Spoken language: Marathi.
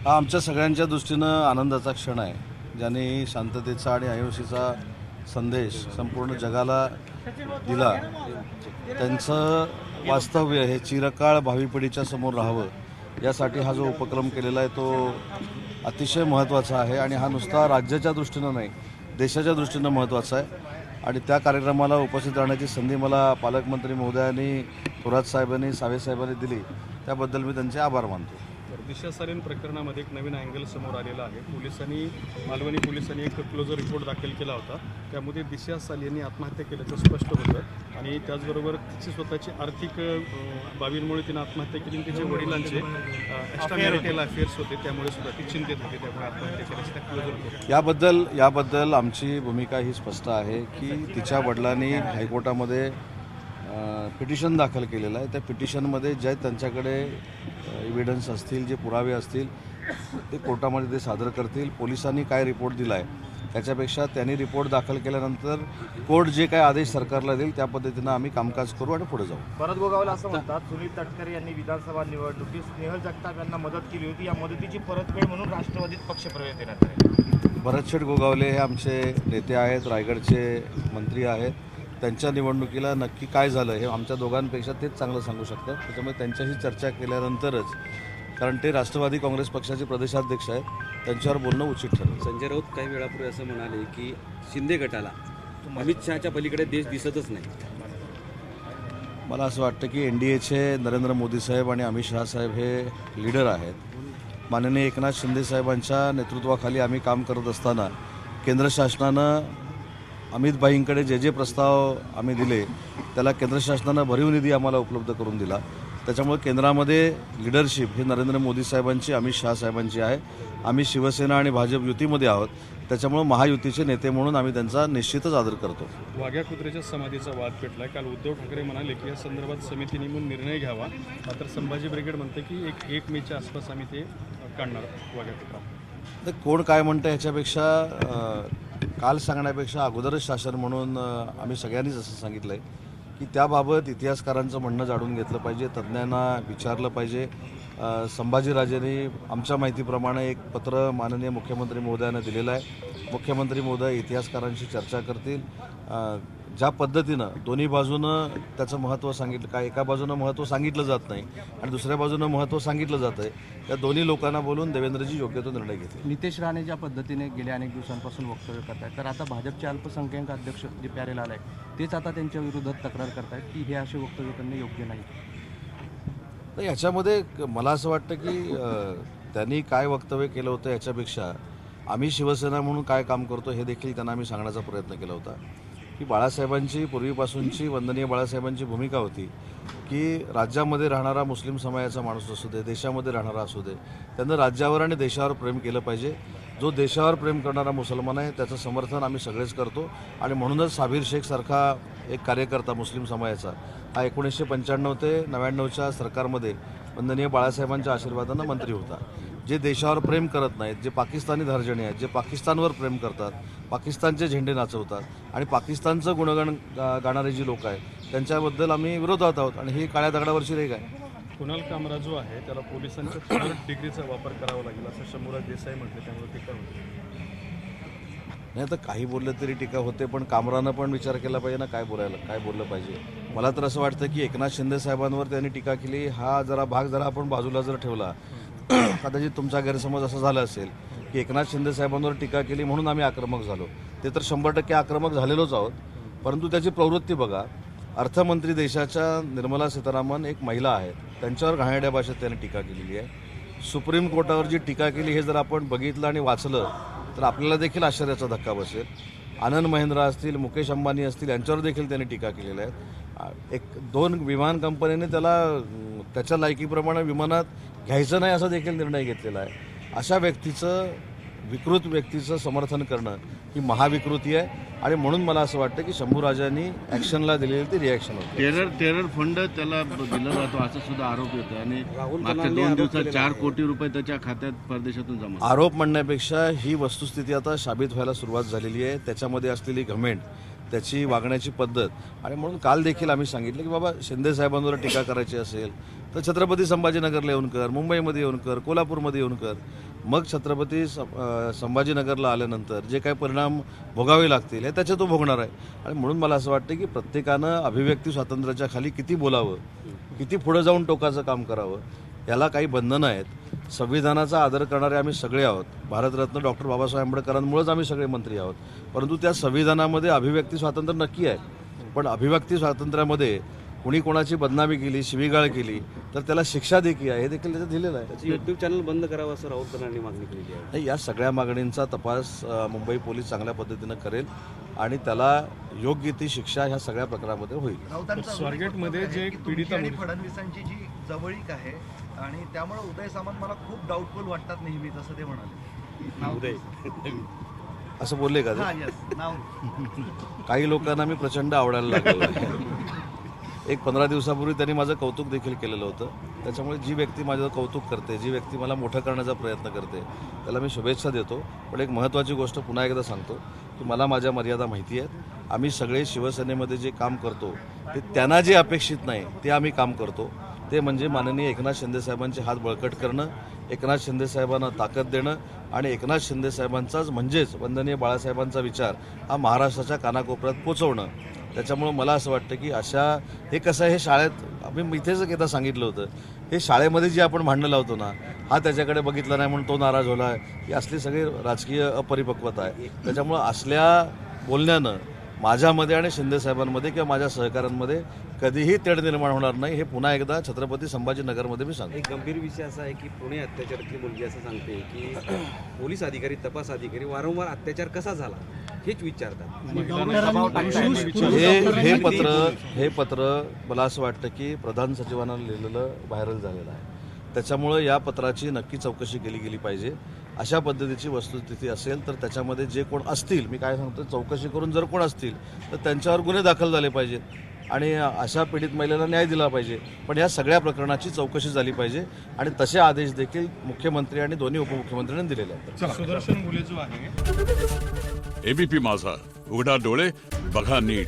हा आमच्या सगळ्यांच्या दृष्टीनं आनंदाचा क्षण आहे, ज्यांनी शांततेचा आणि अहिंसेचा संदेश संपूर्ण जगाला दिला. त्यांचं वास्तव्य हे चिरकाळ भावी पिढीच्या समोर राहावं यासाठी हा जो उपक्रम केलेला आहे तो अतिशय महत्त्वाचा आहे. आणि हा नुसता राज्याच्या दृष्टीनं नाही, देशाच्या दृष्टीनं महत्त्वाचा आहे. आणि त्या कार्यक्रमाला उपस्थित राहण्याची संधी मला पालकमंत्री महोदयांनी, थोरात साहेबांनी, सावे साहेबांनी दिली, त्याबद्दल मी त्यांचे आभार मानतो. दिशा सालीन प्रकरणामध्ये एक नवीन अँगल समोर आलेला आहे. मालवणी पोलिसांनी एक क्लोजर रिपोर्ट दाखल केला होता. त्यामध्ये दिशा साली यांनी आत्महत्या केल्याचं स्पष्ट होतं आणि त्याचबरोबर तिची स्वतःची आर्थिक बाबींमुळे तिने आत्महत्या केली. तिच्या वडिलांचे एक्स्ट्रा मॅरिटल अफेअर्स होते, त्यामुळे सुद्धा ती चिंतेत होती, त्यामुळे आत्महत्या केल्याचं त्या क्लोजर याबद्दल आमची भूमिका ही स्पष्ट आहे की तिच्या वडिलांनी हायकोर्टामध्ये पिटिशन दाखल केलेलं आहे. त्या पिटिशनमध्ये जे त्यांच्याकडे एव्हिडन्स असतील, जे पुरावे असतील ते कोर्टामध्ये ते सादर करतील. पोलिसांनी काय रिपोर्ट दिला आहे त्याच्यापेक्षा त्यांनी रिपोर्ट दाखल केल्यानंतर कोर्ट जे काय आदेश सरकारला देईल त्या पद्धतीनं आम्ही कामकाज करू आणि पुढे जाऊ. परत गोगावला असं म्हणतात, सुनील तटकरे यांनी विधानसभा निवडणुकीत स्नेहल जगताप यांना मदत केली होती, या मदतीची परतफेड म्हणून राष्ट्रवादीत पक्षप्रवेश देण्यात आले. भरतशेठ गोगावले हे आमचे नेते आहेत, रायगडचे मंत्री आहेत. त्यांच्या निवडणुकीला नक्की काय झालं हे आमच्या दोघांपेक्षा तेच चांगलं सांगू शकतात. त्याच्यामुळे त्यांच्याशी चर्चा केल्यानंतरच, कारण ते राष्ट्रवादी काँग्रेस पक्षाचे प्रदेशाध्यक्ष आहेत, त्यांच्यावर बोलणं उचित ठरेल. संजय राऊत काही वेळापूर्वी असं म्हणाले की शिंदे गटाला अमित शहाच्या पलीकडे देश दिसतच नाही. मला असं वाटतं की NDAचे नरेंद्र मोदी साहेब आणि अमित शहा साहेब हे लीडर आहेत. माननीय एकनाथ शिंदे साहेबांच्या नेतृत्वाखाली आम्ही काम करत असताना केंद्र शासनानं अमितभाईंकडे जे प्रस्ताव आम्ही दिले त्याला केंद्र शासनानं भरीव निधी आम्हाला उपलब्ध करून दिला. त्याच्यामुळे केंद्रामध्ये लिडरशिप ही नरेंद्र मोदी साहेबांची, अमित शहा साहेबांची आहे. आम्ही शिवसेना आणि भाजप युतीमध्ये आहोत, त्याच्यामुळे महायुतीचे नेते म्हणून आम्ही त्यांचा निश्चितच आदर करतो. वाघ्या कुत्र्याच्या समाधीचा वाद पेटलाय. काल उद्धव ठाकरे म्हणाले की या संदर्भात समिती नेमून निर्णय घ्यावा, मात्र संभाजी ब्रिगेड म्हणते की 1 मेच्या आसपास आम्ही ते काढणार वाघ्या कुत्रा. तर कोण काय म्हणतं ह्याच्यापेक्षा काल सांगण्यापेक्षा अगोदरच शासन म्हणून आम्ही सगळ्यांनीच असं सांगितलं आहे की त्याबाबत इतिहासकारांचं म्हणणं जाणून घेतलं पाहिजे, तज्ज्ञांना विचारलं पाहिजे. संभाजीराजेंनी आमच्या माहितीप्रमाणे एक पत्र माननीय मुख्यमंत्री महोदयांना दिलेलं आहे. मुख्यमंत्री महोदय इतिहासकारांशी चर्चा करतील. ज्या पद्धतीनं दोन्ही बाजूनं त्याचं महत्त्व सांगितलं, काय एका बाजूनं महत्त्व सांगितलं जात नाही आणि दुसऱ्या बाजूनं महत्त्व सांगितलं जातं आहे, त्या दोन्ही लोकांना बोलून देवेंद्रजी योग्य तो निर्णय घेतील. नितेश राणे ज्या पद्धतीने गेल्या अनेक दिवसांपासून वक्तव्य करतायत, तर आता भाजपचे अल्पसंख्याक अध्यक्ष जे प्यारेलाल आहे तेच आता त्यांच्या विरोधात तक्रार करतायत की हे असे वक्तव्य करणं योग्य नाही. तर याच्यामध्ये मला असं वाटतं की त्यांनी काय वक्तव्य केलं होतं याच्यापेक्षा आम्ही शिवसेना म्हणून काय काम करतो हे देखील त्यांना आम्ही सांगण्याचा प्रयत्न केला होता की बाळासाहेबांची पूर्वीपासूनची, वंदनीय बाळासाहेबांची भूमिका होती की राज्यामध्ये राहणारा मुस्लिम समाजाचा माणूस असू दे, देशामध्ये राहणारा असू दे, त्यानं राज्यावर आणि देशावर प्रेम केलं पाहिजे. जो देशावर प्रेम करणारा मुसलमान आहे त्याचं समर्थन आम्ही सगळेच करतो. आणि म्हणूनच साबीर शेखसारखा एक कार्यकर्ता मुस्लिम समाजाचा हा 1995 ते 99च्या सरकारमध्ये वंदनीय बाळासाहेबांच्या आशीर्वादानं मंत्री होता. जे देशावर प्रेम करत नाहीत, जे पाकिस्तानी धार्जणी आहेत, जे पाकिस्तानवर प्रेम करतात, पाकिस्तानचे झेंडे नाचवतात आणि पाकिस्तानचं गुणगान गाणारे जी लोक आहेत त्यांच्याबद्दल आम्ही विरोधात आहोत. आणि ही काळ्या दगडावरची रेघ आहे. कुणाल कामरा जो आहे त्याला पोलिसांच्या 3 डिग्रीचा वापर करावा लागेल असं शंभूराज देसाई म्हटले, त्यामुळे टीका होते. नाही तर काही बोललं तरी टीका होते, पण कामरानं पण विचार केला पाहिजे ना काय बोललं पाहिजे. मला तर असं वाटतं की एकनाथ शिंदे साहेबांवर त्यांनी टीका केली हा भाग आपण बाजूला जर ठेवला, कदाचित तुमचा गैरसमज असं झाला असेल की एकनाथ शिंदे साहेबांवर टीका केली म्हणून आम्ही आक्रमक झालो. ते तर 100% आक्रमक झालेलोच आहोत, परंतु त्याची प्रवृत्ती बघा. अर्थमंत्री देशाच्या निर्मला सीतारामन एक महिला आहेत, त्यांच्यावर घाणेरड्या भाषेत त्यांनी टीका केलेली आहे. सुप्रीम कोर्टावर जी टीका केली हे जर आपण बघितलं आणि वाचलं तर आपल्याला देखील आश्चर्याचा धक्का बसेल. आनंद महिंद्रा असतील, मुकेश अंबानी असतील, यांच्यावर देखील त्यांनी टीका केलेल्या आहेत. 2 विमान कंपनीने त्याला त्याच्या लायकीप्रमाणे विमानात घ्यायचं नाही असा देखील निर्णय घेतलेला आहे. अशा विकृत व्यक्तीचं समर्थन करणं ही महाविकृती आहे. आणि म्हणून मला असं वाटतं की शंभूराजांनी ॲक्शनला दिलेली ती रिॲक्शन होती. टेरर फंड त्याला दिला जातो असा सुद्धा आरोप येतो आणि मागच्या 2 दिवसात 4 कोटी रुपये त्याच्या खात्यात परदेशातून जमा. आरोप म्हणण्यापेक्षा ही वस्तुस्थिती आता साबित व्हायला सुरुवात झालेली आहे. त्याच्यामध्ये असलेली घमेंड, त्याची वागण्याची पद्धत. आणि म्हणून काल देखील आम्ही सांगितलं की बाबा शिंदे साहेबांवर टीका करायची असेल तर छत्रपती संभाजीनगरला येऊन कर, मुंबईमध्ये येऊन कर, कोल्हापूरमध्ये येऊन कर. मग छत्रपती संभाजीनगरला आल्यानंतर जे काही परिणाम भोगावे लागतील हे त्याचे तो भोगणार आहे. आणि म्हणून मला असं वाटतं की प्रत्येकानं अभिव्यक्ती स्वातंत्र्याच्या खाली किती बोलावं, किती पुढे जाऊन टोकाचं काम करावं, याला काही बंधनं आहेत. संविधानाचा आदर करणारे आम्ही सगळे आहोत. भारतरत्न डॉक्टर बाबासाहेब आंबेडकरांमुळेच आम्ही सगळे मंत्री आहोत. परंतु त्या संविधानामध्ये अभिव्यक्ती स्वातंत्र्य नक्की आहे, पण अभिव्यक्ती स्वातंत्र्यामध्ये कुणी कोणाची बदनामी केली, शिवीगाळ केली तर त्याला शिक्षा देखील आहे, हे देखील त्याच्यात दिलेलं आहे. त्याचं युट्यूब चॅनल बंद करावं असं राऊत यांनी मागणी केलेली आहे. नाही, या सगळ्या मागणींचा तपास मुंबई पोलीस चांगल्या पद्धतीनं करेल आणि त्याला योग्य ती शिक्षा ह्या सगळ्या प्रकारामध्ये होईल. स्वारगेटमध्ये जे एक पीडिता आणि मुलगी- फडणवीसांची जी जवळीक आहे आणि त्यामुळे उदय सामंत मला खूप डाऊटफुल वाटतात नेहमीच, असं ते म्हणाले. असं बोलले का हा, ते? yes, नाव काही लोकांना मी प्रचंड आवडायला लागलेलो आहे. एक 15 दिवसापूर्वी त्यांनी माझं कौतुक देखील केलेलं होतं. त्याच्यामुळे जी व्यक्ती माझं कौतुक करते, जी व्यक्ती मला मोठं करण्याचा प्रयत्न करते, त्याला मी शुभेच्छा देतो. पण एक महत्त्वाची गोष्ट पुन्हा एकदा सांगतो की मला माझ्या मर्यादा माहिती आहेत. आम्ही सगळे शिवसेनेमध्ये जे काम करतो ते त्यांना जे अपेक्षित नाही ते आम्ही काम करतो. ते म्हणजे माननीय एकनाथ शिंदेसाहेबांचे हात बळकट करणं, एकनाथ शिंदेसाहेबांना ताकद देणं आणि एकनाथ शिंदेसाहेबांचाच म्हणजेच वंदनीय बाळासाहेबांचा विचार हा महाराष्ट्राच्या कानाकोपऱ्यात पोचवणं. त्याच्यामुळं मला असं वाटतं की अशा हे कसं आहे, हे शाळेत आम्ही इथेच एकदा सांगितलं होतं, हे शाळेमध्ये जी आपण भांडणं लावतो ना, हा त्याच्याकडे बघितला नाही म्हणून तो नाराज झाला, ही असली सगळी राजकीय अपरिपक्वता आहे. त्याच्यामुळं असल्या बोलण्यानं माझ्यामध्ये आणि शिंदेसाहेबांमध्ये किंवा माझ्या सहकाऱ्यांमध्ये कधीही तेढ निर्माण होणार नाही, हे पुन्हा एकदा छत्रपती संभाजीनगरमध्ये मी सांगतो. एक गंभीर विषय असा आहे की पुणे अत्याचारातली मुलगी असं सांगते की पोलीस अधिकारी, तपास अधिकारी वारंवार अत्याचार कसा झाला हेच विचारतात. हे पत्र मला असं वाटतं की प्रधान सचिवांना लिहिलेलं व्हायरल झालेलं आहे. त्याच्यामुळं या पत्राची नक्की चौकशी केली गेली पाहिजे. अशा पद्धतीची वस्तुस्थिती असेल तर त्याच्यामध्ये जे कोण असतील, मी काय सांगतो, चौकशी करून जर कोण असतील तर त्यांच्यावर गुन्हे दाखल झाले पाहिजेत आणि अशा पीडित महिलेला न्याय दिला पाहिजे. पण या सगळ्या प्रकरणाची चौकशी झाली पाहिजे आणि तसे आदेश देखील मुख्यमंत्री आणि दोन्ही उपमुख्यमंत्र्यांनी दिलेले आहेत. सुदर्शन मुले जो आहे एबीपी माझा, उघडा डोळे बघा नीट.